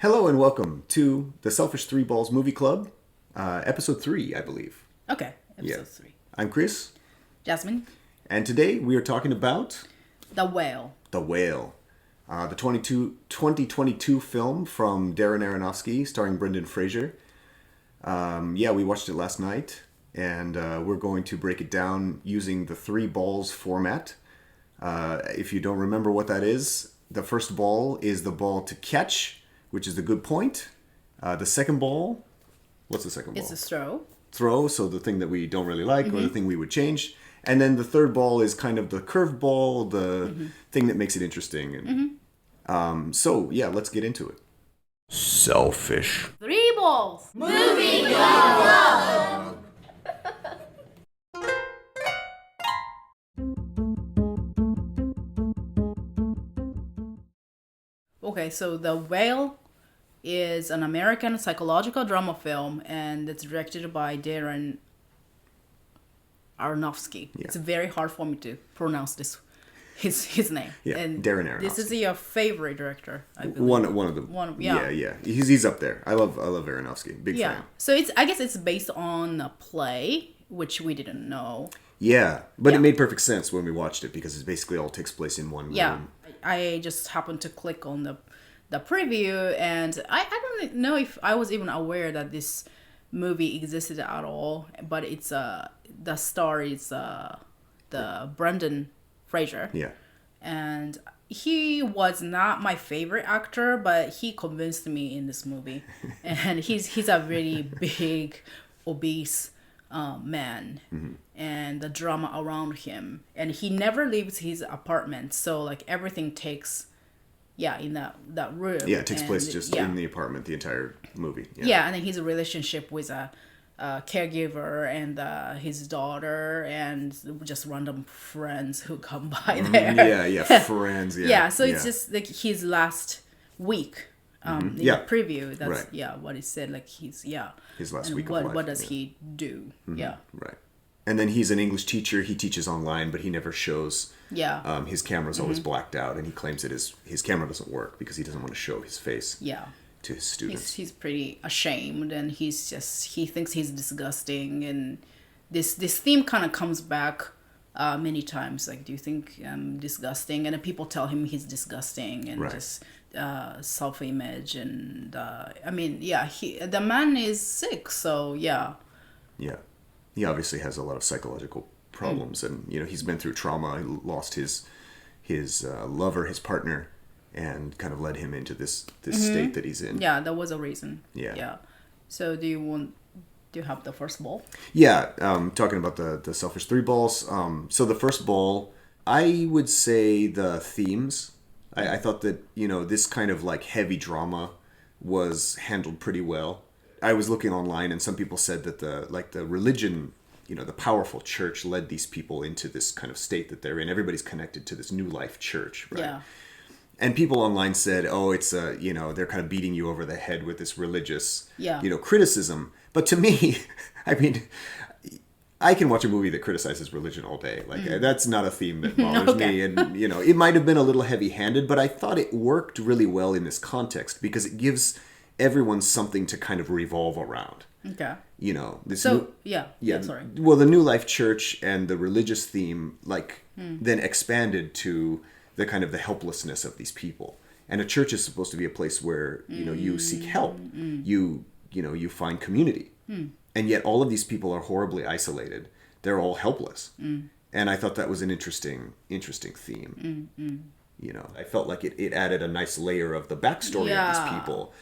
Hello and welcome to the Selfish Three Balls Movie Club, episode 3, I believe. Okay, episode 3. I'm Chris. Jasmine. And today we are talking about... The Whale. The Whale. The 2022 film from Darren Aronofsky, starring Brendan Fraser. We watched it last night, and we're going to break it down using the three balls format. If you don't remember what that is, the first ball is the ball to catch, which is the good point. The second ball, what's the second ball? It's a throw. Throw, so the thing that we don't really like or the thing we would change. And then the third ball is kind of the curved ball, the thing that makes it interesting. And let's get into it. Selfish. Three balls. Movie Club. Okay, so The Whale is an American psychological drama film, and it's directed by Darren Aronofsky. Yeah. It's very hard for me to pronounce his name. Yeah, and Darren Aronofsky. This is your favorite director, I believe. One of them. Yeah. Yeah. He's up there. I love Aronofsky. Big fan. So I guess it's based on a play, which we didn't know. Yeah, but it made perfect sense when we watched it because it basically all takes place in one room. Yeah, I just happened to click on the preview, and I don't know if I was even aware that this movie existed at all. But it's the star is the Brendan Fraser. Yeah. And he was not my favorite actor, but he convinced me in this movie. And he's a really big, obese man, and the drama around him, and he never leaves his apartment, so like everything takes in that room. Yeah, it takes place just in the apartment the entire movie. And then his relationship with a caregiver and his daughter and just random friends who come by there. Friends. So it's just like his last week. In the preview, that's what he said. Like his last week of life. What does he do? Right. And then he's an English teacher. He teaches online, but he never shows. His camera's always blacked out, and he claims that his camera doesn't work because he doesn't want to show his face. To his students. He's pretty ashamed, and he thinks he's disgusting, and this theme kind of comes back many times. Like, do you think I'm disgusting? And then people tell him he's disgusting, and just self-image, and the man is sick, so he obviously has a lot of psychological problems, and he's been through trauma. He lost his lover, his partner, and kind of led him into this state that he's in. That was a reason. So do you have the first ball? Talking about the selfish three balls. So the first ball, I would say the themes. I thought that, this kind of like heavy drama was handled pretty well. I was looking online, and some people said that the religion, the powerful church led these people into this kind of state that they're in. Everybody's connected to this new life church, right? Yeah. And people online said, oh, it's they're kind of beating you over the head with this religious, criticism. But to me, I mean, I can watch a movie that criticizes religion all day. Like, that's not a theme that bothers me. And, it might have been a little heavy-handed, but I thought it worked really well in this context because it gives everyone something to kind of revolve around. Okay. Sorry. Well, the New Life Church and the religious theme, then expanded to the kind of the helplessness of these people. And a church is supposed to be a place where, you seek help. You find community. And yet all of these people are horribly isolated. They're all helpless. And I thought that was an interesting theme. I felt like it added a nice layer of the backstory of these people.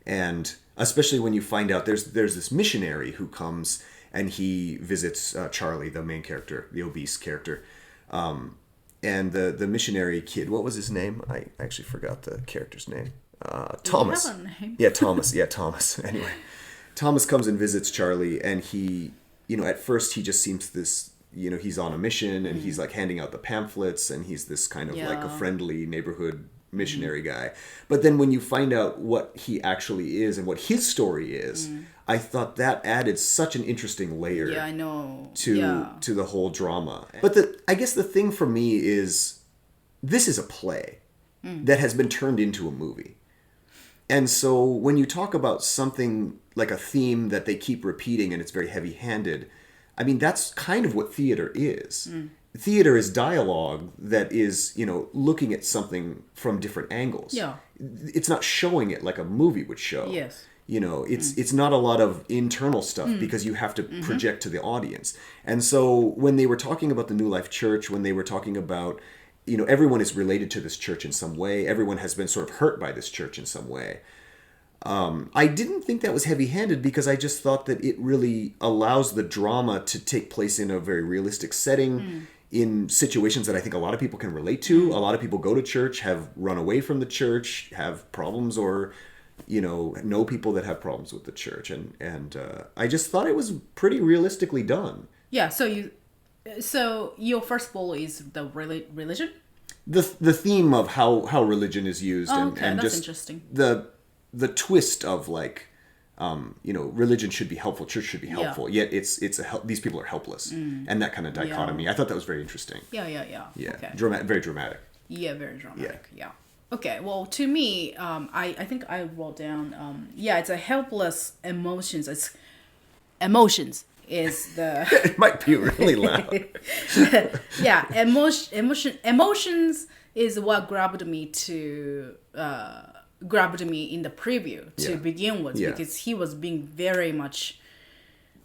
And especially when you find out there's this missionary who comes and he visits Charlie, the main character, the obese character. And the missionary kid, what was his name? I actually forgot the character's name. Thomas. Do you have a name? Yeah, Thomas. Thomas. Anyway, Thomas comes and visits Charlie, and he, at first he just seems this, he's on a mission, and he's like handing out the pamphlets, and he's this kind of like a friendly neighborhood missionary guy. But then when you find out what he actually is and what his story is, I thought that added such an interesting layer to the whole drama. But I guess the thing for me is this is a play that has been turned into a movie. And so when you talk about something like a theme that they keep repeating and it's very heavy-handed, I mean, that's kind of what theater is. Theater is dialogue that is, looking at something from different angles. Yeah. It's not showing it like a movie would show. Yes. It's not a lot of internal stuff because you have to project to the audience. And so when they were talking about the New Life Church, when they were talking about, everyone is related to this church in some way. Everyone has been sort of hurt by this church in some way. I didn't think that was heavy-handed because I just thought that it really allows the drama to take place in a very realistic setting, in situations that I think a lot of people can relate to. A lot of people go to church, have run away from the church, have problems, or know people that have problems with the church, and I just thought it was pretty realistically done. Yeah. So your first ball is the religion. The theme of how religion is used, and that's just interesting. The twist of like, religion should be helpful, church should be helpful, yet these people are helpless, and that kind of dichotomy. I thought that was very interesting. Yeah. Okay. Very dramatic. Yeah, very dramatic. Yeah. Okay, well, to me, I think I wrote down, it's a helpless emotions. It's emotions is the... It might be really loud. Yeah, emotions is what grabbed me in the preview to begin with, because he was being very much...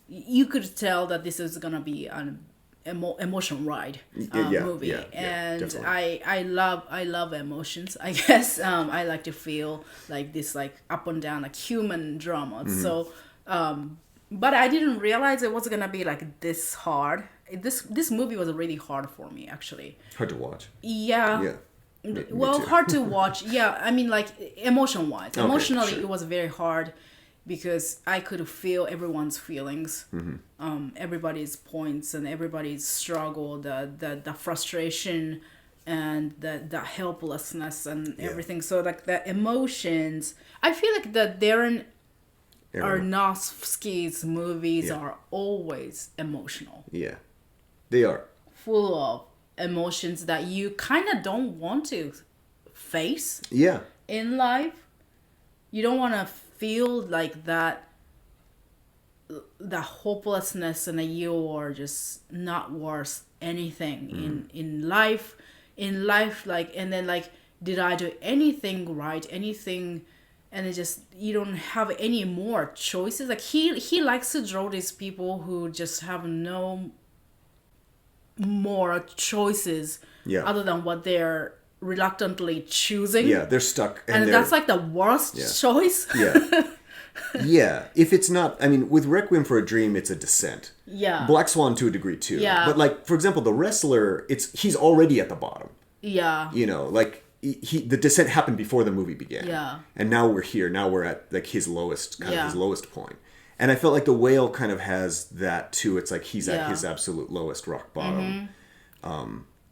You could tell that this is going to be an emotion ride movie, and I love emotions. I guess I like to feel like this, like up and down, like human drama. So but I didn't realize it was gonna be like this hard. This movie was really hard for me, actually. Hard to watch. Yeah. Well, hard to watch. Yeah, I mean, like emotionally, sure. It was very hard because I could feel everyone's feelings, everybody's points and everybody's struggle, the frustration and the helplessness and everything. So like the emotions, I feel like the Darren Aronofsky's movies are always emotional. Yeah, they are. Full of emotions that you kind of don't want to face in life. You don't want to feel like that, the hopelessness, and that you are just not worth anything in life, like, and then like, did I do anything right, anything, and it just, you don't have any more choices. Like he likes to draw these people who just have no more choices other than what they're reluctantly choosing. Yeah, they're stuck. And that's like the worst choice. Yeah. If it's not, I mean, with Requiem for a Dream, it's a descent. Yeah. Black Swan to a degree too. Yeah. But like, for example, the wrestler, he's already at the bottom. Yeah. Like the descent happened before the movie began. Yeah. And now we're here. Now we're at like his lowest, his lowest point. And I felt like The Whale kind of has that too. It's like he's at his absolute lowest, rock bottom.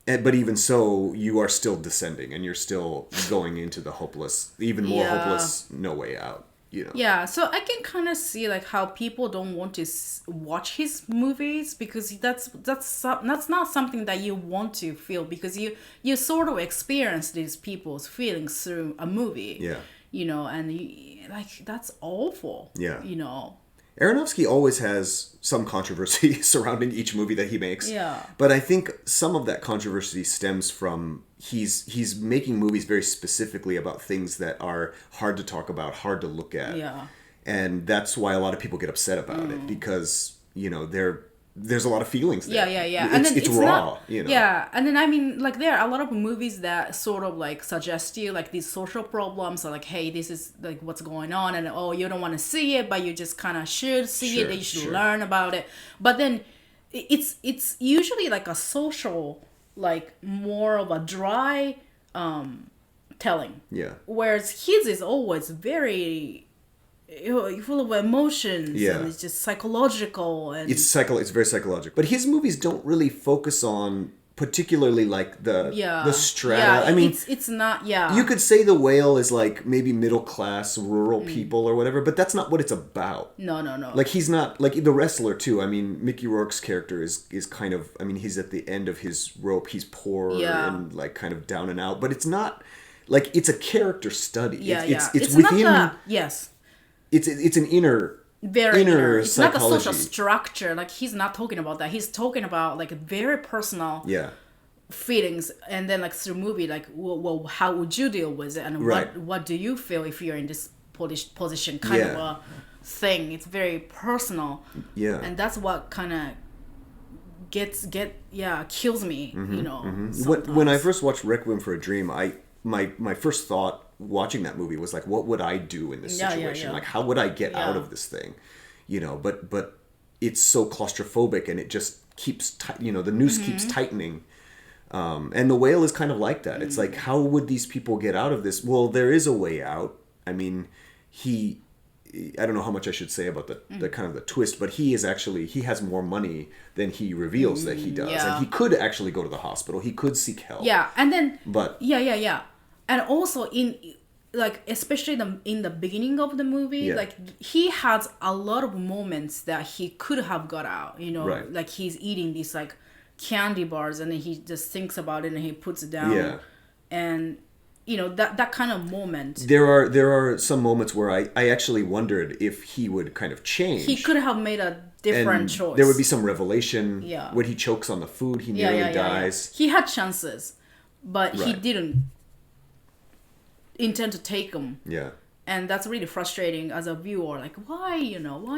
But even so, you are still descending, and you're still going into the hopeless, even more hopeless, no way out. Yeah, so I can kind of see like how people don't want to watch his movies, because that's not something that you want to feel, because you sort of experience these people's feelings through a movie. Yeah. And like, that's awful. Yeah. Aronofsky always has some controversy surrounding each movie that he makes. Yeah. But I think some of that controversy stems from he's making movies very specifically about things that are hard to talk about, hard to look at. Yeah. And that's why a lot of people get upset about it, because, there's a lot of feelings there. Yeah. And it's raw, Yeah, and then I mean, like, there are a lot of movies that sort of like suggest you like these social problems, or like, hey, this is like what's going on, and you don't want to see it, but you just kind of should see it. You should learn about it. But then it's usually like a social, like more of a dry telling. Yeah. Whereas his is always very full of emotions, and it's just psychological, and it's very psychological. But his movies don't really focus on particularly like the strata. Yeah, I mean, it's not. Yeah, you could say The Whale is like maybe middle class rural people or whatever, but that's not what it's about. No. Like, he's not like The Wrestler too. I mean, Mickey Rourke's character is kind of. I mean, he's at the end of his rope. He's poor and like kind of down and out, but it's not. like it's a character study. Yeah, It's not within. yes. It's an inner. Very inner. It's psychology. not a social structure. Like he's not talking about that. He's talking about like very personal feelings, and then like through movie, like well, how would you deal with it, and what do you feel if you're in this position, kind of a thing. It's very personal. Yeah, and that's what kind of kills me. You know, when I first watched Requiem for a Dream, my first thought watching that movie was like, what would I do in this situation? Like, how would I get out of this thing? You know, but it's so claustrophobic, and it just keeps the noose keeps tightening. And The Whale is kind of like that. It's like, how would these people get out of this? Well, there is a way out. I mean, I don't know how much I should say about the kind of the twist, but he has more money than he reveals that he does. And he could actually go to the hospital. He could seek help. Yeah, and then... But... Yeah. And also like, especially in the beginning of the movie, like, he has a lot of moments that he could have got out, you know? Right. Like, he's eating these, like, candy bars, and then he just thinks about it, and he puts it down. Yeah. And... you know, that kind of moment. There are some moments where I actually wondered if he would kind of change. He could have made a different choice. There would be some revelation. Yeah. When he chokes on the food, he nearly dies. He had chances, but he didn't intend to take them. Yeah. And that's really frustrating as a viewer. Like, why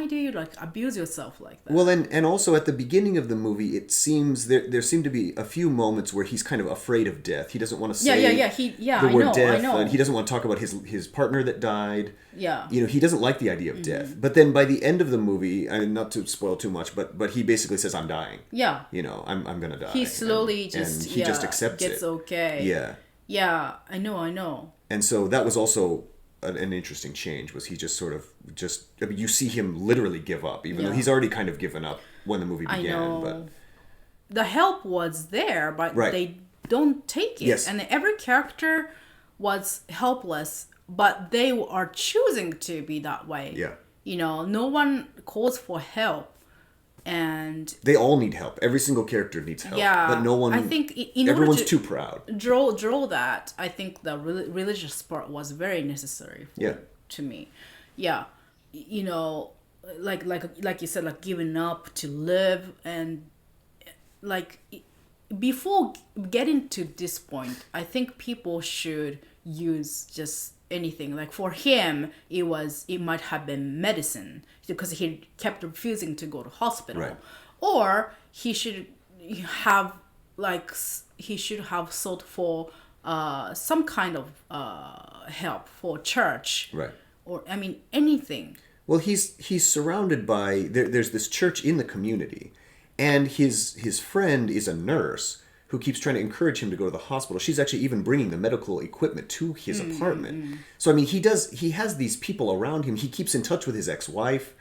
do you like abuse yourself like that? Well, and also at the beginning of the movie, it seems there seem to be a few moments where he's kind of afraid of death. He doesn't want to say the word death. I know. And he doesn't want to talk about his partner that died. Yeah. You know, he doesn't like the idea of death. But then by the end of the movie, I mean, not to spoil too much, but he basically says, "I'm dying." Yeah. You know, I'm gonna die. He slowly just accepts gets okay. Yeah. Yeah, I know. And so that was also an interesting change. Was he just I mean, you see him literally give up, even though he's already kind of given up when the movie began. I know. But the help was there, but they don't take it. Yes. And every character was helpless, but they are choosing to be that way. Yeah. You know, no one calls for help. And they all need help. Every single character needs help. Yeah, but no one. I think everyone's too proud. Draw that. I think the religious part was very necessary. To me, yeah, you know, like you said, like giving up to live, and like before getting to this point, I think people should use just anything. Like for him, it might have been medicine because he kept refusing to go to hospital, or he should have sought for some kind of help for church, or I mean anything. Well, he's surrounded by there's this church in the community, and his friend is a nurse who keeps trying to encourage him to go to the hospital. She's actually even bringing the medical equipment to his apartment. So, I mean, he has these people around him. He keeps in touch with his ex-wife.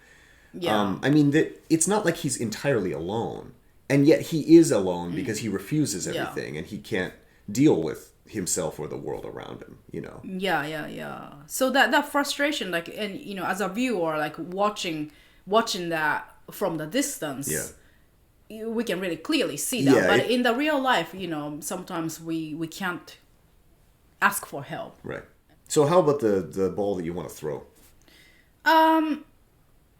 Yeah. I mean, it's not like he's entirely alone. And yet he is alone because he refuses everything and he can't deal with himself or the world around him, you know? Yeah. So that frustration, like, and, you know, as a viewer, like, watching that from the distance... Yeah. We can really clearly see that, but in the real life, you know, sometimes we can't ask for help. Right. So how about the ball that you want to throw?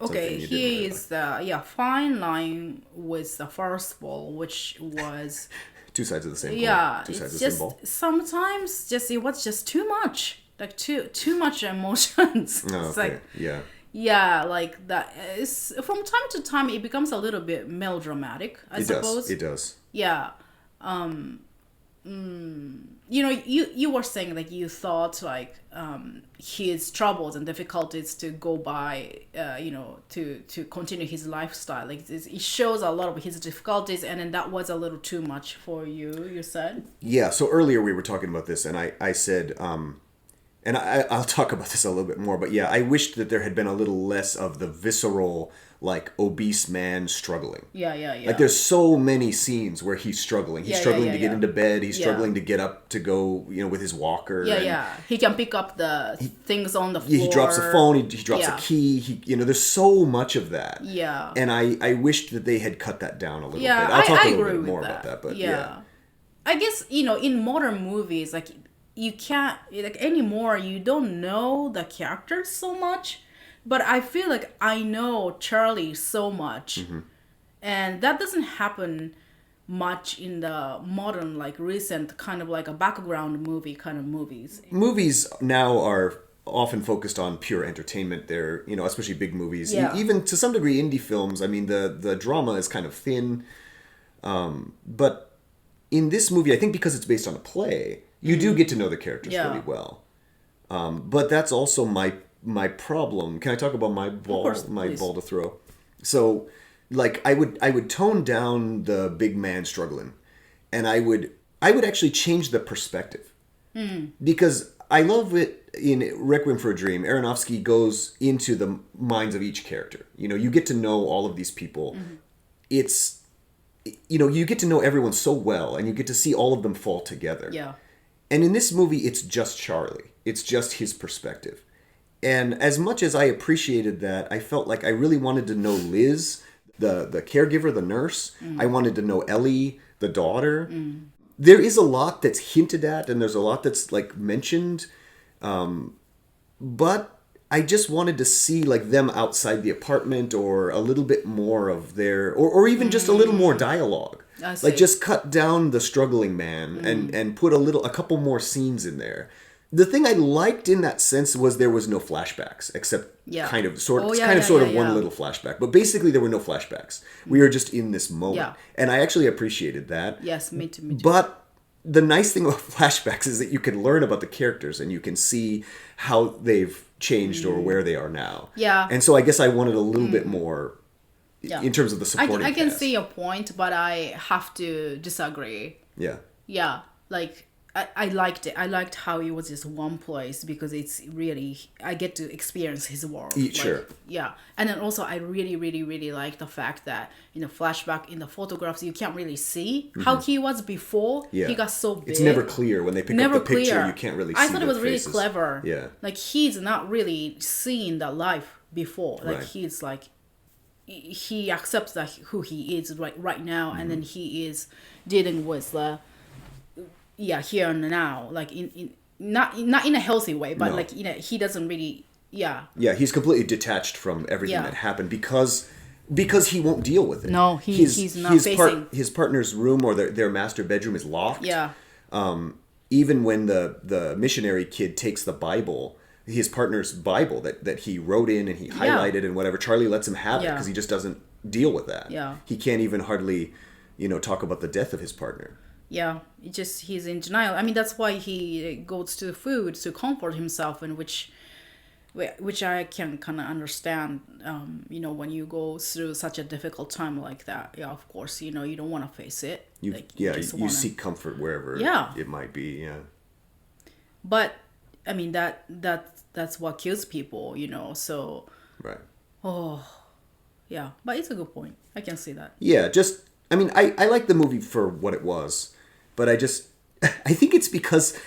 Okay, here is the fine line with the first ball, which was two sides of the same ball. Yeah, two sides of the same ball. Sometimes it was just too much, like too much emotions. Oh, it's okay. Like yeah, like that is from time to time it becomes a little bit melodramatic, I suppose. It does. Yeah. You know, you were saying like you thought like his troubles and difficulties to go by, you know, to continue his lifestyle. Like it shows a lot of his difficulties, and then that was a little too much for you. You said. Yeah. So earlier we were talking about this, and I said. And I'll talk about this a little bit more, but yeah, I wished that there had been a little less of the visceral, like, obese man struggling. Yeah. Like, there's so many scenes where he's struggling. He's struggling to get into bed. He's struggling to get up to go, you know, with his walker. Yeah. He can pick up the things on the floor. He drops a phone. He drops a key. You know, there's so much of that. Yeah. And I wished that they had cut that down a little bit. I'll talk a little bit more about that, but yeah. I guess, you know, in modern movies, like, you can't like anymore. You don't know the characters so much, but I feel like I know Charlie so much, and that doesn't happen much in the modern, like recent kind of like a background movie kind of movies. Movies now are often focused on pure entertainment. They're, especially big movies. Yeah. Even to some degree indie films, I mean, the drama is kind of thin. But in this movie, I think because it's based on a play, you do get to know the characters really well. But that's also my problem. Can I talk about my ball ball to throw? So, like, I would tone down the big man struggling, and I would actually change the perspective, because I love it in Requiem for a Dream. Aronofsky goes into the minds of each character. You get to know all of these people. It's you get to know everyone so well, and you get to see all of them fall together. Yeah. And in this movie, it's just Charlie. It's just his perspective. And as much as I appreciated that, I felt like I really wanted to know Liz, the caregiver, the nurse. I wanted to know Ellie, the daughter. There is a lot that's hinted at, and there's a lot that's like mentioned. But I just wanted to see like them outside the apartment, or a little bit more of their, or even just a little more dialogue. Like just cut down the struggling man and put a couple more scenes in there. The thing I liked in that sense was there was no flashbacks, except kind of sort of one little flashback. But basically there were no flashbacks. We were just in this moment. Yeah. And I actually appreciated that. Yes, me too. But the nice thing about flashbacks is that you can learn about the characters, and you can see how they've changed or where they are now. Yeah. And so I guess I wanted a little bit more in terms of the supporting I can cast. see your point, but I have to disagree. Yeah. Yeah, like I liked it. I liked how it was just one place, because it's really, I get to experience his world. Sure. Yeah. And then also I really, really, really like the fact that in the flashback, in the photographs, you can't really see how he was before. Yeah. He got so big. It's never clear when they pick up the picture. You can't really see I thought it was faces. really clever. Yeah. Like he's not really seeing the life before. Like Right. he's like, he accepts that who he is right now, and then he is dealing with the here and now, like in not in a healthy way, but like he doesn't really he's completely detached from everything that happened because he won't deal with it. No, he's not facing his partner's room, or their master bedroom is locked. Even when the missionary kid takes the Bible, his partner's Bible that he wrote in and he highlighted and whatever, Charlie lets him have it because he just doesn't deal with that. He can't even hardly talk about the death of his partner. It just, he's in denial. I mean, that's why he goes to food to comfort himself, and which I can kind of understand. When you go through such a difficult time like that, of course, you don't want to face it. You seek comfort wherever it might be. But I mean that's what kills people, So right. But it's a good point. I can see that. I like the movie for what it was, but I think it's because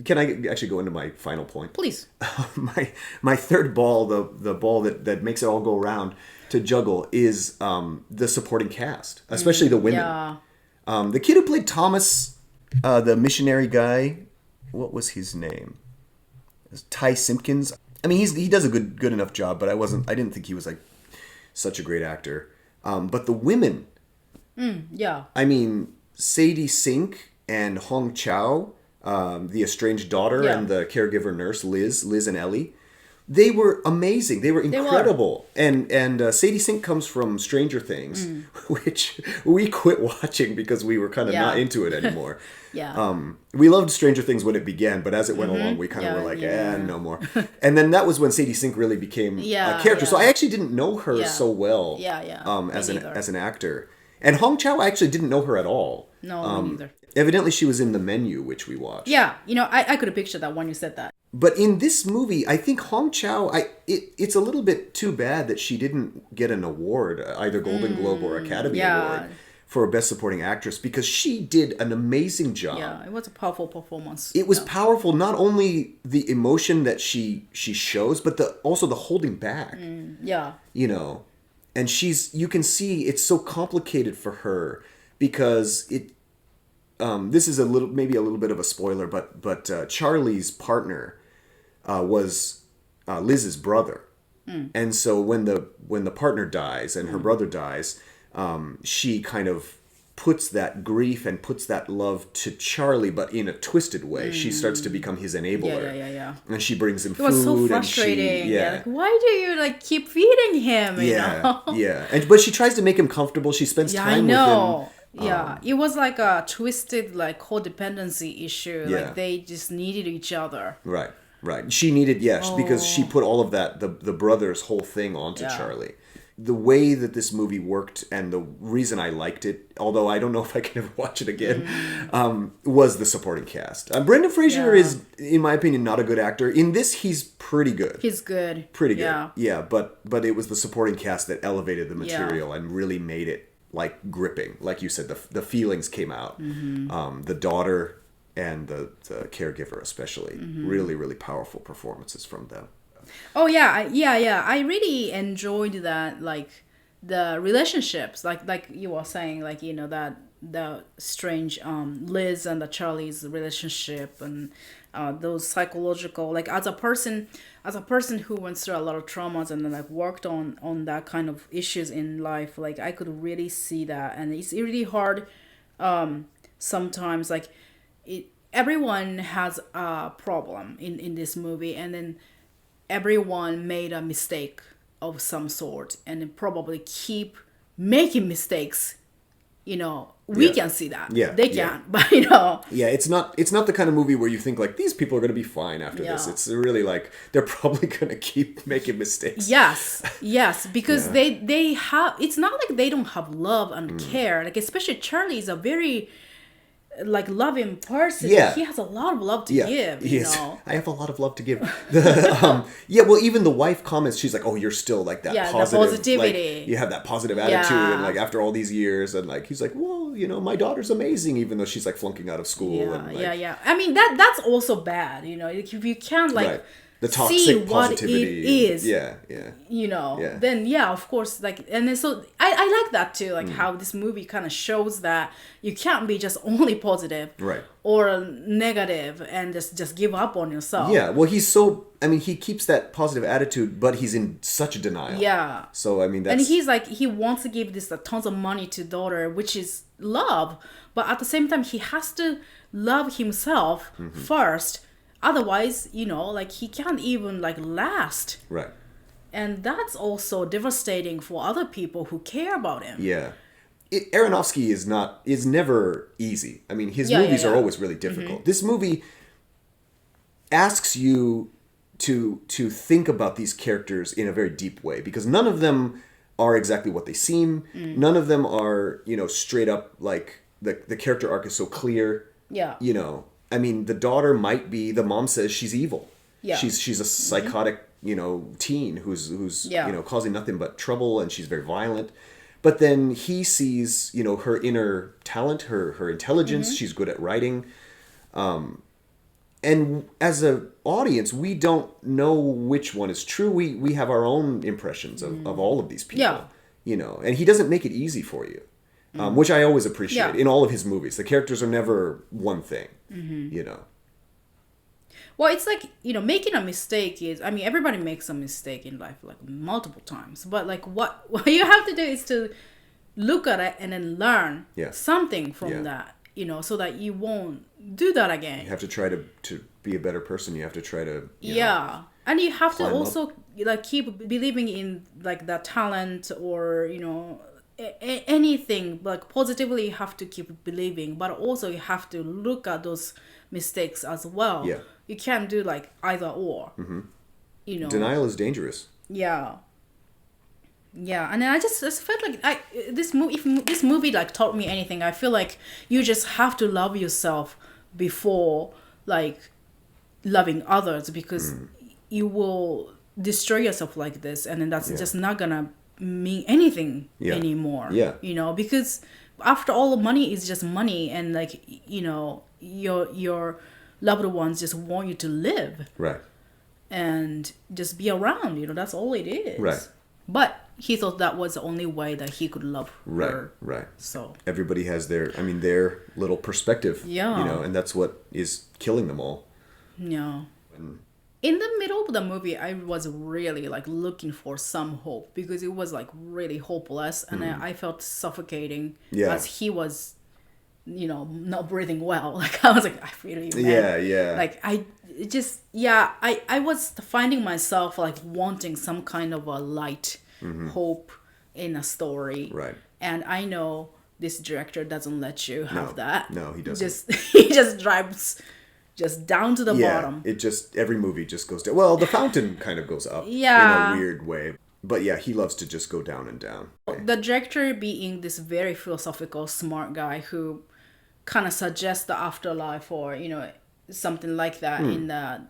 can I actually go into my final point? Please. My third ball, the ball that makes it all go around to juggle, is the supporting cast, especially the women. The kid who played Thomas, the missionary guy, what was his name? It was Ty Simpkins. I mean, he does a good enough job, but I didn't think he was like such a great actor. But the women, I mean, Sadie Sink and Hong Chow, the estranged daughter, and the caregiver nurse Liz and Ellie, they were amazing. They were incredible. And Sadie Sink comes from Stranger Things, which we quit watching because we were kind of not into it anymore. We loved Stranger Things when it began, but as it went along, we kind of were like, no more. And then that was when Sadie Sink really became a character. So I actually didn't know her so well as an actor. And Hong Chow, I actually didn't know her at all. No, me neither. Evidently, she was in The Menu, which we watched. I could have pictured that when you said that. But in this movie, I think Hong Chow, it's a little bit too bad that she didn't get an award, either Golden Globe or Academy Award, for Best Supporting Actress, because she did an amazing job. It was a powerful performance. It was powerful, not only the emotion that she shows, but also the holding back. And you can see it's so complicated for her because this is maybe a little bit of a spoiler, but Charlie's partner was Liz's brother. And so when the partner dies and her brother dies, she kind of puts that grief and puts that love to Charlie, but in a twisted way. She starts to become his enabler. Yeah. And she brings him food. It was so frustrating. Like, why do you like keep feeding him? You know? But she tries to make him comfortable. She spends time with him. Yeah, it was like a twisted like codependency issue. Yeah. Like they just needed each other. Right. She needed, because she put all of that, the brother's whole thing onto Charlie. The way that this movie worked and the reason I liked it, although I don't know if I can ever watch it again, was the supporting cast. Brendan Fraser is, in my opinion, not a good actor. In this, he's pretty good. He's good. Pretty good. Yeah, but it was the supporting cast that elevated the material and really made it like gripping. Like you said, the feelings came out. The daughter and the caregiver especially. Really, really powerful performances from them. Oh yeah. I really enjoyed that, like the relationships, like you were saying, like, you know, that the strange Liz and the Charlie's relationship, and those psychological, like as a person who went through a lot of traumas and then like worked on that kind of issues in life, like I could really see that. And it's really hard sometimes, like everyone has a problem in this movie, and then everyone made a mistake of some sort and probably keep making mistakes. You know, we can see that. Yeah, they can't. But you know. Yeah, it's not the kind of movie where you think like these people are going to be fine after this. It's really like they're probably going to keep making mistakes. Yes, because they have. It's not like they don't have love and care. Like especially Charlie is a very like loving person. He has a lot of love to give. You know, I have a lot of love to give. Well, even the wife comments. She's like, "Oh, you're still like that positive, the positivity. Like, you have that positive attitude, and like after all these years, and like he's like, well, you know, my daughter's amazing, even though she's like flunking out of school. I mean that's also bad. You know, if you can't like. The toxic see positivity. What it is. You know, then of course, like, and then so I like that too, like how this movie kind of shows that you can't be just only positive, or negative and just give up on yourself. Yeah, well, he keeps that positive attitude, but he's in such a denial. Yeah. So I mean, that's... and he's like, he wants to give this tons of money to daughter, which is love, but at the same time, he has to love himself first. Otherwise, you know, like he can't even like last. Right. And that's also devastating for other people who care about him. Yeah. Aronofsky is never easy. I mean, his movies are always really difficult. This movie asks you to think about these characters in a very deep way, because none of them are exactly what they seem. None of them are, you know, straight up like the character arc is so clear. Yeah. You know, I mean, the daughter might be, the mom says she's evil. Yeah. She's a psychotic, you know, teen who's you know, causing nothing but trouble, and she's very violent. But then he sees, you know, her inner talent, her intelligence. She's good at writing. And as an audience, we don't know which one is true. We have our own impressions of all of these people. Yeah. You know, and he doesn't make it easy for you. Which I always appreciate in all of his movies. The characters are never one thing, you know. Well, it's like, you know, making a mistake is, I mean, everybody makes a mistake in life, like multiple times. But like what you have to do is to look at it and then learn something from that, you know, so that you won't do that again. You have to try to be a better person. You have to try to, you know, and you have to also like keep believing in like that talent, or, you know, anything like positively. You have to keep believing, but also you have to look at those mistakes as well. You can't do like either or. You know, denial is dangerous. And then I just felt like this movie like taught me anything, I feel like you just have to love yourself before like loving others, because you will destroy yourself like this, and then that's just not gonna mean anything anymore. You know, because after all, money is just money, and like, you know, your loved ones just want you to live, right, and just be around, you know, that's all it is, right. But he thought that was the only way that he could love her. Right. So Everybody has their little perspective. Yeah. And that's what is killing them all. yeah. In the middle of the movie, I was really like looking for some hope because it was like really hopeless, and I felt suffocating as he was, not breathing well. Like I was like, I feel you, man. Yeah. Like I was finding myself like wanting some kind of a light, hope in a story. Right. And I know this director doesn't let you have that. No, he doesn't. He just drives just down to the bottom. Every movie just goes down. Well, The Fountain kind of goes up in a weird way. But yeah, he loves to just go down and down. The director being this very philosophical, smart guy who kind of suggests the afterlife or, something like that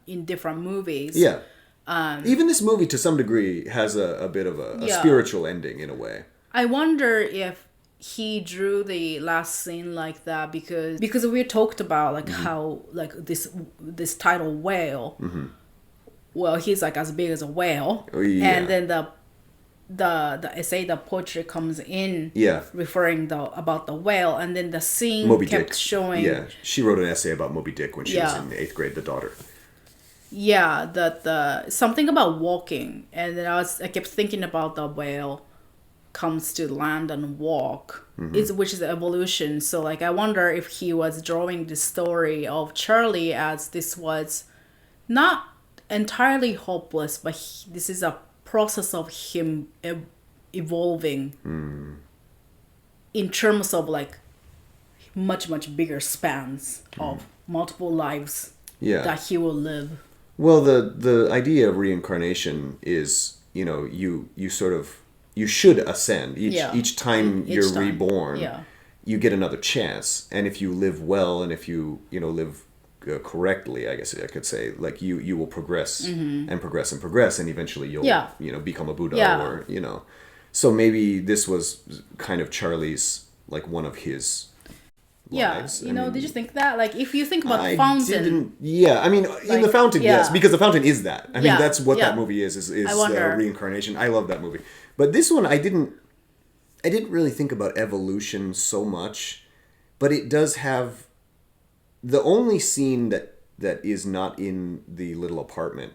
in different movies. Yeah. Even this movie, to some degree, has a bit of a spiritual ending in a way. I wonder if he drew the last scene like that because we talked about like how like this title whale. Well, he's like as big as a whale, and then the essay, the poetry comes in, referring about the whale, and then the scene Moby kept Dick. showing. Yeah, she wrote an essay about Moby Dick when she was in 8th grade. The daughter. Yeah, the something about walking, and then I kept thinking about the whale comes to land and walk, which is evolution. So like I wonder if he was drawing the story of Charlie as this was not entirely hopeless, but this is a process of him evolving in terms of like much bigger spans of multiple lives that he will live. Well, the idea of reincarnation is, you should ascend each time you're reborn. You get another chance, and if you live well, and if you live correctly, I guess I could say, like you will progress and progress and progress, and eventually you'll become a Buddha or So maybe this was kind of Charlie's, like, one of his lives. Did you think that? Like, if you think about the Fountain. In The Fountain, yes, because The Fountain is that. I mean, that's what that movie is reincarnation. I love that movie. But this one, I didn't really think about evolution so much, but it does have the only scene that is not in the little apartment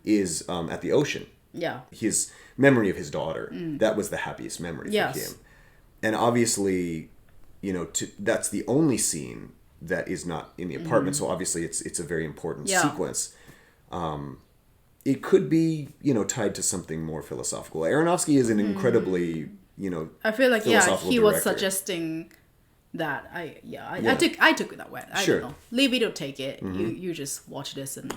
is at the ocean. Yeah. His memory of his daughter. That was the happiest memory for him. And obviously, that's the only scene that is not in the apartment. So obviously it's a very important sequence. It could be, tied to something more philosophical. Aronofsky is an incredibly, I feel like, he director. was suggesting that. I took it that way. I don't know. Leave it or take it. You just watch this and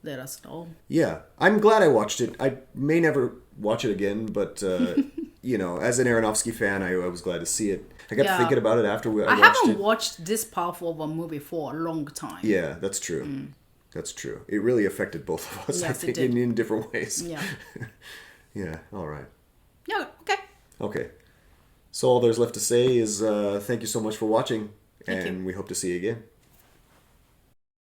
let us know. Yeah. I'm glad I watched it. I may never watch it again, but, as an Aronofsky fan, I was glad to see it. I kept thinking about it after I watched it. I haven't watched this powerful of a movie for a long time. Yeah, that's true. That's true. It really affected both of us, I think, in different ways. Yeah. Yeah, all right. Yeah, okay. Okay. So all there's left to say is thank you so much for watching, and we hope to see you again.